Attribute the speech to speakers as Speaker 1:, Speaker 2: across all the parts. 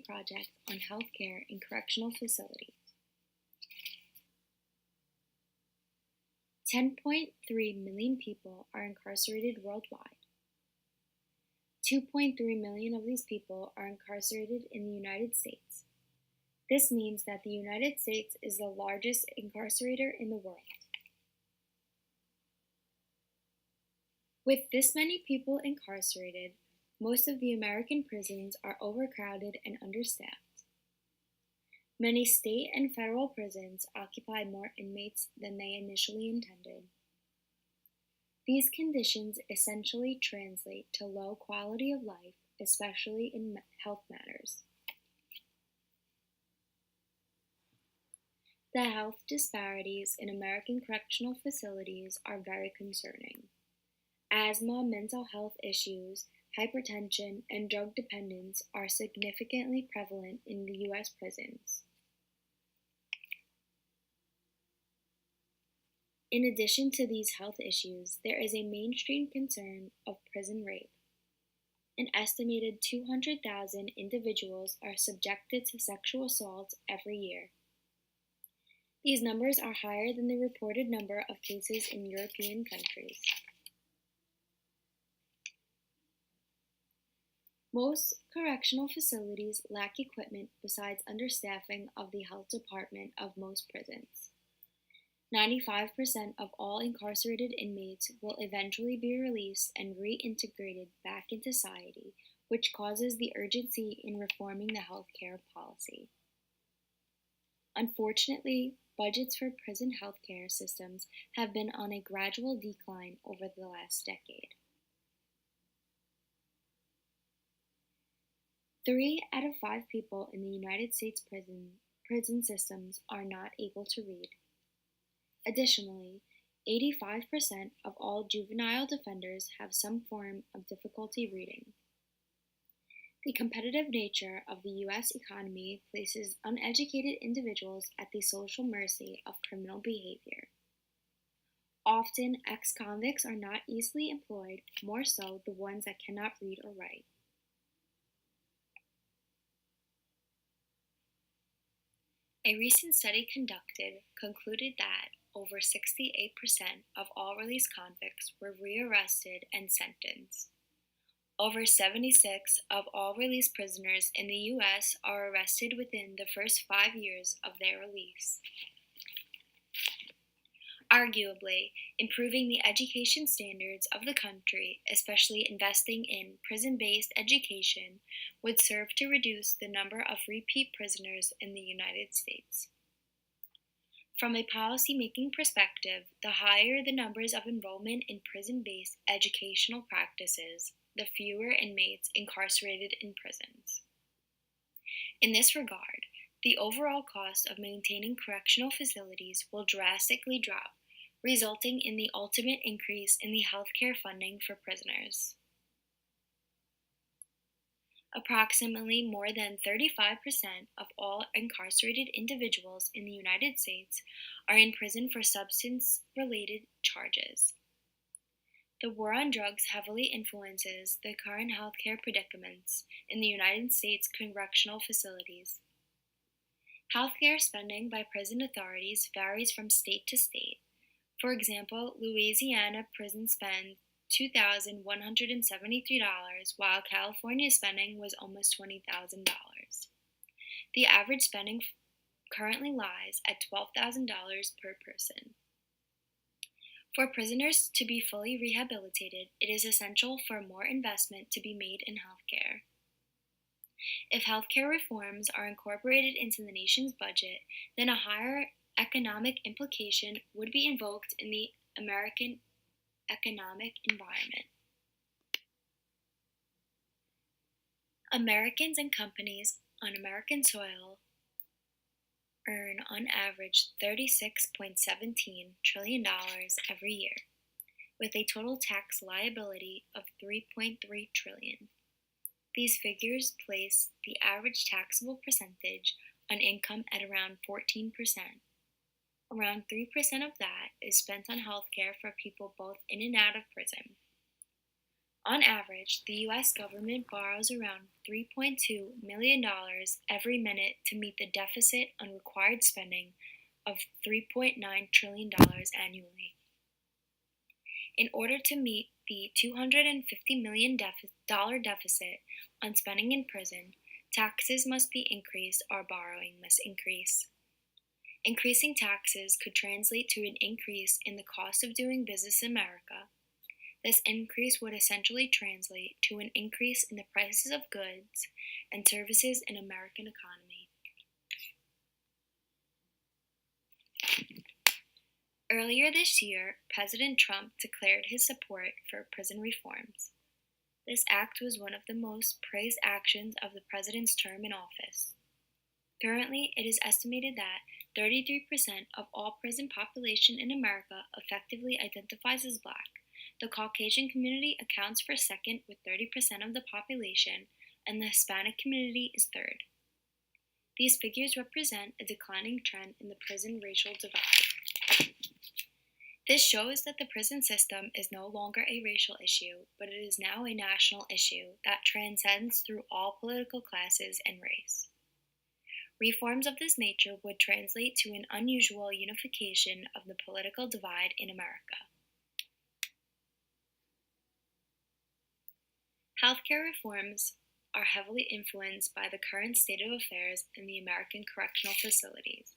Speaker 1: project on healthcare in correctional facilities. 10.3 million people are incarcerated worldwide. 2.3 million of these people are incarcerated in the United States. This means that the United States is the largest incarcerator in the world. With this many people incarcerated, most of the American prisons are overcrowded and understaffed. Many state and federal prisons occupy more inmates than they initially intended. These conditions essentially translate to low quality of life, especially in health matters. The health disparities in American correctional facilities are very concerning. Asthma, mental health issues, hypertension, and drug dependence are significantly prevalent in the U.S. prisons. In addition to these health issues, there is a mainstream concern of prison rape. An estimated 200,000 individuals are subjected to sexual assault every year. These numbers are higher than the reported number of cases in European countries. Most correctional facilities lack equipment besides understaffing of the health department of most prisons. 95% of all incarcerated inmates will eventually be released and reintegrated back into society, which causes the urgency in reforming the healthcare policy. Unfortunately, budgets for prison healthcare systems have been on a gradual decline over the last decade. 3 out of 5 people in the United States prison systems are not able to read. Additionally, 85% of all juvenile defenders have some form of difficulty reading. The competitive nature of the U.S. economy places uneducated individuals at the social mercy of criminal behavior. Often, ex-convicts are not easily employed, more so the ones that cannot read or write. A recent study conducted concluded that over 68% of all released convicts were rearrested and sentenced. Over 76 of all released prisoners in the U.S. are arrested within the first 5 years of their release. Arguably, improving the education standards of the country, especially investing in prison-based education, would serve to reduce the number of repeat prisoners in the United States. From a policy-making perspective, the higher the numbers of enrollment in prison-based educational practices, the fewer inmates incarcerated in prisons. In this regard, the overall cost of maintaining correctional facilities will drastically drop, resulting in the ultimate increase in the healthcare funding for prisoners. Approximately more than 35% of all incarcerated individuals in the United States are in prison for substance-related charges. The war on drugs heavily influences the current healthcare predicaments in the United States correctional facilities. Healthcare spending by prison authorities varies from state to state. For example, Louisiana prison spends $2,173, while California spending was almost $20,000. The average spending currently lies at $12,000 per person. For prisoners to be fully rehabilitated, it is essential for more investment to be made in healthcare. If healthcare reforms are incorporated into the nation's budget, then a higher economic implication would be invoked in the American economic environment. Americans and companies on American soil earn on average $36.17 trillion every year, with a total tax liability of $3.3 trillion. These figures place the average taxable percentage on income at around 14%. Around 3% of that is spent on health care for people both in and out of prison. On average, the U.S. government borrows around $3.2 million every minute to meet the deficit on required spending of $3.9 trillion annually. In order to meet the $250 million deficit on spending in prison, taxes must be increased or borrowing must increase. Increasing taxes could translate to an increase in the cost of doing business in America. This increase would essentially translate to an increase in the prices of goods and services in American economy. Earlier this year, President Trump declared his support for prison reforms. This act was one of the most praised actions of the president's term in office. Currently, it is estimated that 33% of all prison population in America effectively identifies as Black. The Caucasian community accounts for second with 30% of the population, and the Hispanic community is third. These figures represent a declining trend in the prison racial divide. This shows that the prison system is no longer a racial issue, but it is now a national issue that transcends through all political classes and race. Reforms of this nature would translate to an unusual unification of the political divide in America. Healthcare reforms are heavily influenced by the current state of affairs in the American correctional facilities.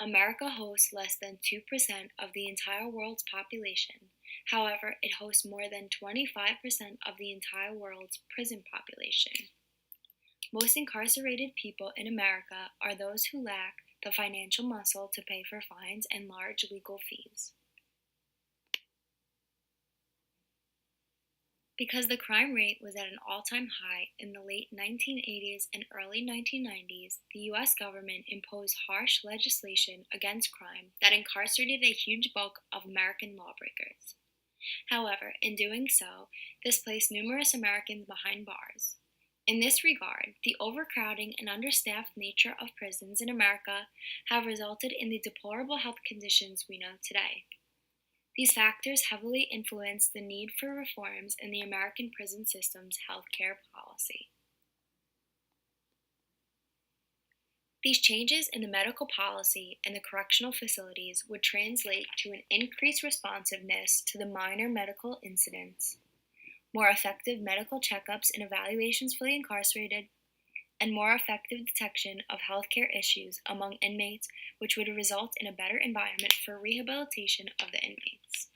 Speaker 1: America hosts less than 2% of the entire world's population. However, it hosts more than 25% of the entire world's prison population. Most incarcerated people in America are those who lack the financial muscle to pay for fines and large legal fees. Because the crime rate was at an all-time high in the late 1980s and early 1990s, the U.S. government imposed harsh legislation against crime that incarcerated a huge bulk of American lawbreakers. However, in doing so, this placed numerous Americans behind bars. In this regard, the overcrowding and understaffed nature of prisons in America have resulted in the deplorable health conditions we know today. These factors heavily influence the need for reforms in the American prison system's healthcare policy. These changes in the medical policy and the correctional facilities would translate to an increased responsiveness to the minor medical incidents, more effective medical checkups and evaluations for the incarcerated, and more effective detection of healthcare issues among inmates, which would result in a better environment for rehabilitation of the inmates.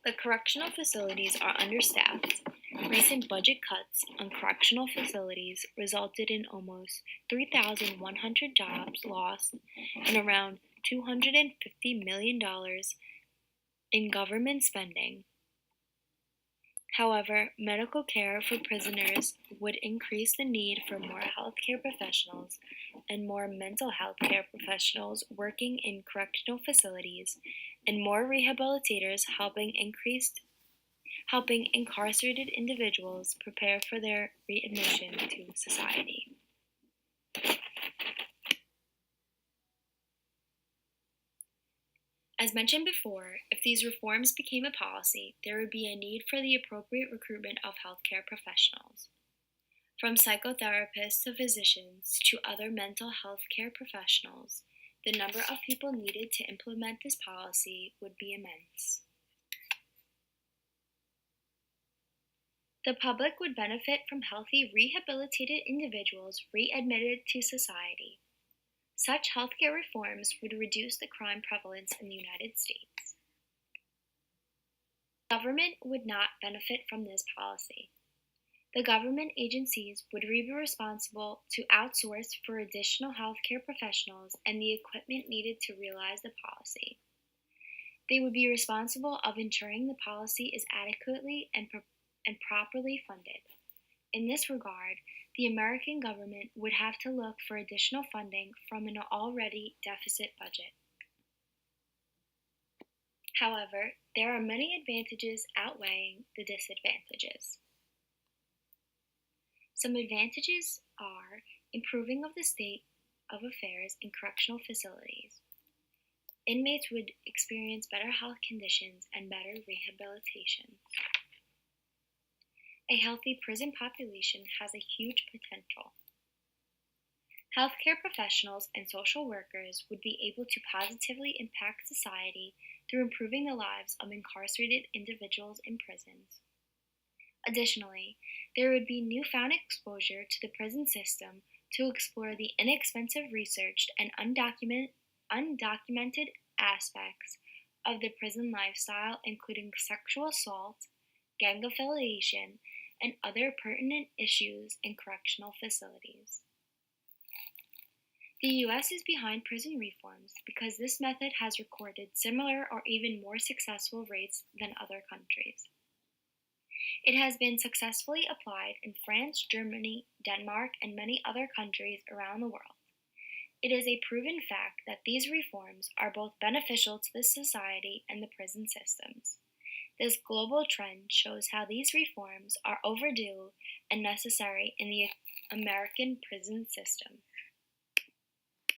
Speaker 1: The correctional facilities are understaffed. Recent budget cuts on correctional facilities resulted in almost 3,100 jobs lost and around $250 million in government spending. However, medical care for prisoners would increase the need for more healthcare professionals and more mental health care professionals working in correctional facilities, and more rehabilitators helping incarcerated individuals prepare for their readmission to society. As mentioned before, if these reforms became a policy, there would be a need for the appropriate recruitment of healthcare professionals. From psychotherapists to physicians to other mental health care professionals, the number of people needed to implement this policy would be immense. The public would benefit from healthy, rehabilitated individuals readmitted to society. Such healthcare reforms would reduce the crime prevalence in the United States. The government would not benefit from this policy. The government agencies would be responsible to outsource for additional healthcare professionals and the equipment needed to realize the policy. They would be responsible of ensuring the policy is adequately and properly funded. In this regard, the American government would have to look for additional funding from an already deficit budget. However, there are many advantages outweighing the disadvantages. Some advantages are improving of the state of affairs in correctional facilities. Inmates would experience better health conditions and better rehabilitation. A healthy prison population has a huge potential. Healthcare professionals and social workers would be able to positively impact society through improving the lives of incarcerated individuals in prisons. Additionally, there would be newfound exposure to the prison system to explore the inexpensive researched and undocumented aspects of the prison lifestyle, including sexual assault, gang affiliation, and other pertinent issues in correctional facilities. The US is behind prison reforms because this method has recorded similar or even more successful rates than other countries. It has been successfully applied in France, Germany, Denmark, and many other countries around the world. It is a proven fact that these reforms are both beneficial to the society and the prison systems. This global trend shows how these reforms are overdue and necessary in the American prison system.